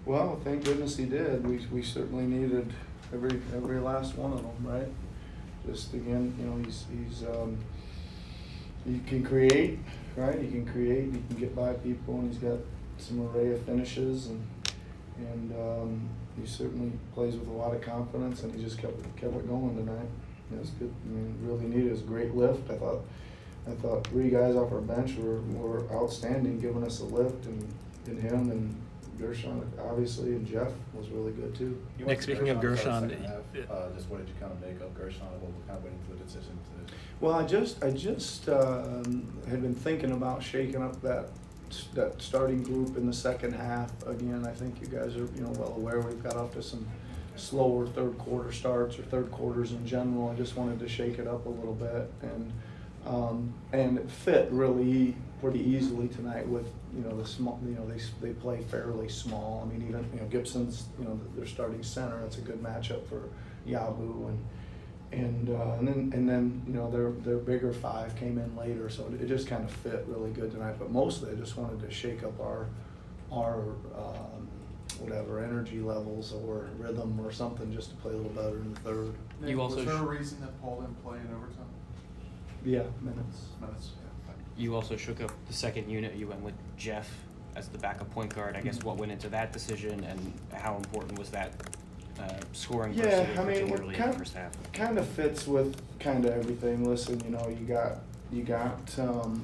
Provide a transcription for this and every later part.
Well, thank goodness he did. We certainly needed every last one of them, right? Just again, he can create, right? He can create. He can get by people, and he's got some array of finishes, and he certainly plays with a lot of confidence, and he just kept it going tonight. It was good. I mean, really neat. It was a great lift. I thought 3 guys off our bench were outstanding, giving us a lift, and him and Gershon, obviously, and Jeff was really good too. Nick, speaking of Gershon, just what did you kind of make of Gershon, and what was kind of waiting for the decision to? Well, I just had been thinking about shaking up that starting group in the second half. Again, I think you guys are well aware we've got off to some slower third quarter starts or third quarters in general. I just wanted to shake it up a little bit, and it fit really pretty easily tonight with the small. They play fairly small. I mean, even Gibson's their starting center. That's a good matchup for Yabu, and then their bigger 5 came in later, so it just kind of fit really good tonight. But mostly, I just wanted to shake up our whatever energy levels or rhythm or something, just to play a little better in the third. Nick, was there a reason that Paul didn't play in overtime? Yeah, minutes. Yeah. you also shook up the second unit. You went with Jeff as the backup point guard. I guess what went into that decision, and how important was that scoring? Yeah, I mean, particularly in the first half? kind of fits with kind of everything. Listen, you got some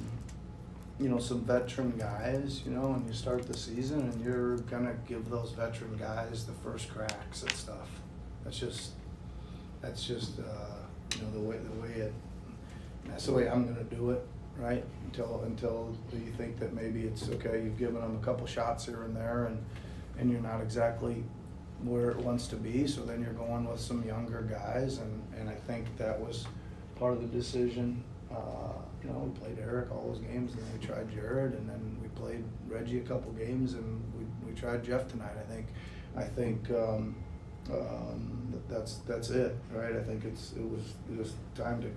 veteran guys, and you start the season, and you're gonna give those veteran guys the first cracks at stuff. That's just that's the way I'm gonna do it, right? Until you think that maybe it's okay, you've given them a couple shots here and there, and you're not exactly where it wants to be, so then you're going with some younger guys, and I think that was part of the decision. We played Eric all those games, and then we tried Jared, and then we played Reggie a couple games, and we tried Jeff tonight. I think that's it, right? I think it was just time to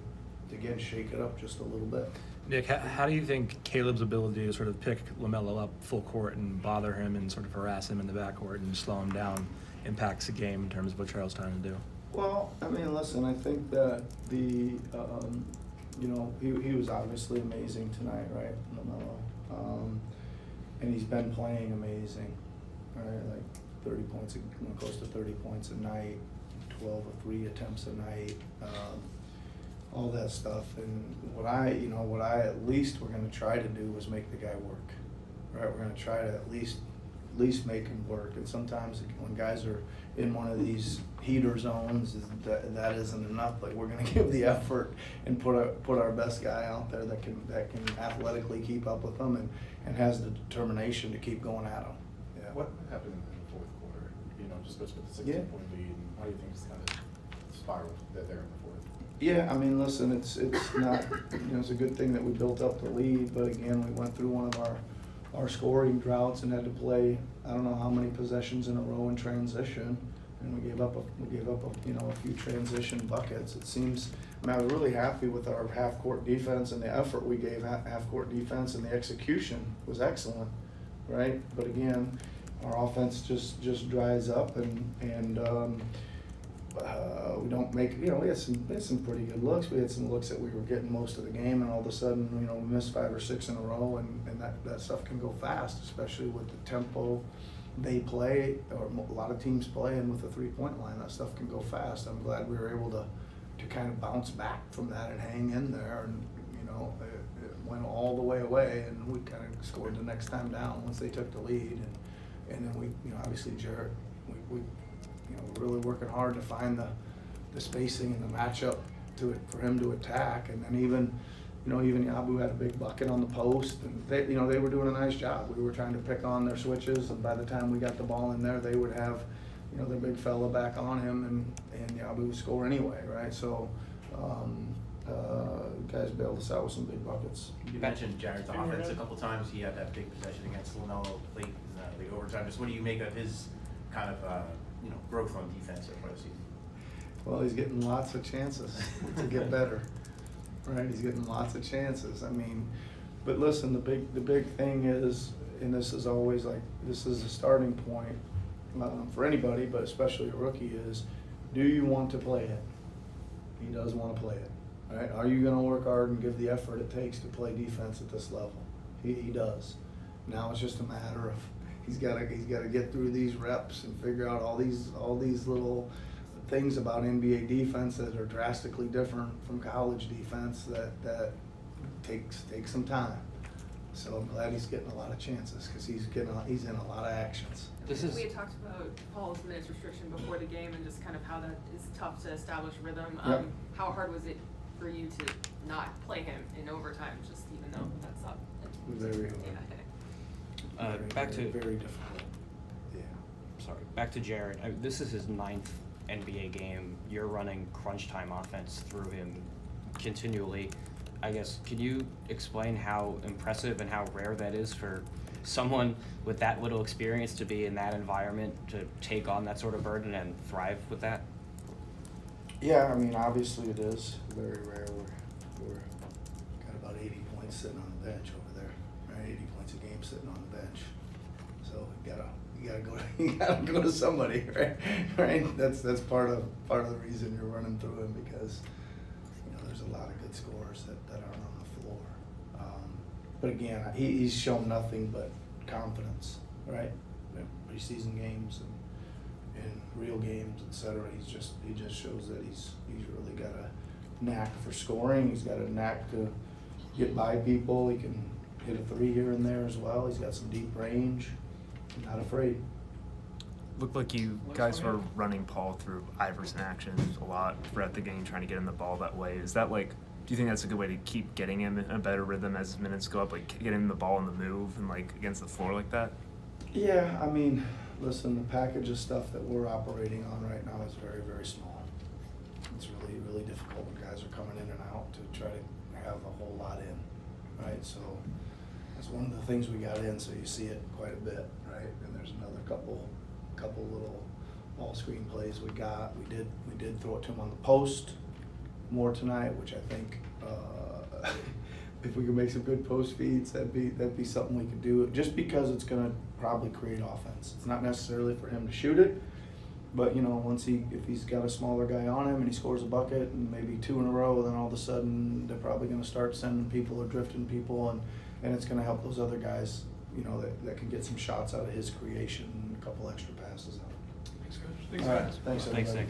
again shake it up just a little bit. Nick, how do you think Caleb's ability to sort of pick LaMelo up full court and bother him and sort of harass him in the backcourt and slow him down impacts the game in terms of what Charles trying to do? Well, I mean, listen, I think that he was obviously amazing tonight, right, LaMelo, and he's been playing amazing, right? Like 30 points, close to 30 points a night, 12 or 3 attempts a night. All that stuff, and what I at least we're going to try to do is make the guy work, right? We're going to try to at least make him work, and sometimes when guys are in one of these heater zones, that isn't enough. Like, we're going to give the effort and put our best guy out there that can athletically keep up with them and has the determination to keep going at them. Yeah, what happened in the fourth quarter? Just goes with the 16-point lead, and how do you think it's kind of spiraled there in the fourth? Yeah, I mean, listen, it's not, it's a good thing that we built up the lead, but again, we went through one of our scoring droughts and had to play, I don't know how many possessions in a row in transition, and we gave up a few transition buckets. It seems, I was really happy with our half-court defense and the effort we gave half-court defense, and the execution was excellent, right? But again, our offense just dries up, and we don't make, we had some pretty good looks. We had some looks that we were getting most of the game, and all of a sudden, we missed 5 or 6 in a row, and that stuff can go fast, especially with the tempo they play, or a lot of teams play, and with the 3-point line, that stuff can go fast. I'm glad we were able to kind of bounce back from that and hang in there, and it went all the way away, and we kind of scored the next time down once they took the lead, and then we, obviously Jared, we we're really working hard to find the spacing and the matchup for him to attack, and then even Yabu had a big bucket on the post, and they were doing a nice job. We were trying to pick on their switches, and by the time we got the ball in there, they would have their big fella back on him, and Yabu would score anyway, right? So guys bailed us out with some big buckets. You mentioned Jared's offense a couple times. He had that big possession against LaMelo late in the overtime. Just what do you make of his kind of growth on defense so far this season? Well, he's getting lots of chances to get better, right? He's getting lots of chances. I mean, but listen, the big thing is, and this is always like, this is a starting point. for anybody, but especially a rookie, is do you want to play it? He does want to play it, right? Are you going to work hard and give the effort it takes to play defense at this level? He does. Now it's just a matter of he's got to get through these reps and figure out all these little things about NBA defense that are drastically different from college defense that takes some time. So I'm glad he's getting a lot of chances because he's in a lot of actions. This is- We had talked about Paul's minutes restriction before the game and just kind of how that is tough to establish rhythm. Yep. How hard was it for you to not play him in overtime, just even though that's up? Very hard. Yeah. Back to very difficult. Yeah. Sorry, back to Jared. This is his 9th NBA game. You're running crunch time offense through him continually. I guess, can you explain how impressive and how rare that is for someone with that little experience to be in that environment, to take on that sort of burden and thrive with that? Yeah, I mean, obviously it is very rare. We're got about 80 points sitting on the bench over there, right? 80 points a game sitting on the bench. So you gotta go to somebody, right? Right? That's part of the reason you're running through him, because there's a lot of good scorers that aren't on the floor. But again, he's shown nothing but confidence, right? In preseason games and real games, etc. He just shows that he's really got a knack for scoring. He's got a knack to get by people. He can hit a three here and there as well. He's got some deep range. Not afraid. Looked like you guys were running Paul through Iverson actions a lot throughout the game, trying to get him the ball that way. Is that do you think that's a good way to keep getting him in a better rhythm as his minutes go up, getting him the ball on the move and against the floor like that? Yeah, I mean, listen, the package of stuff that we're operating on right now is very, very small. It's really, really difficult when guys are coming in and out to try to have a whole lot in, right? So that's one of the things we got in, so you see it quite a bit, right? And there's another couple little ball screen plays we got. We did throw it to him on the post more tonight, which I think if we could make some good post feeds, that'd be something we could do. Just because it's going to probably create offense. It's not necessarily for him to shoot it, but if he's got a smaller guy on him and he scores a bucket and maybe 2 in a row, then all of a sudden they're probably going to start sending people or drifting people, and it's going to help those other guys, that can get some shots out of his creation and a couple extra passes out. Thanks, Coach. All right, thanks everybody. Thanks, Nick.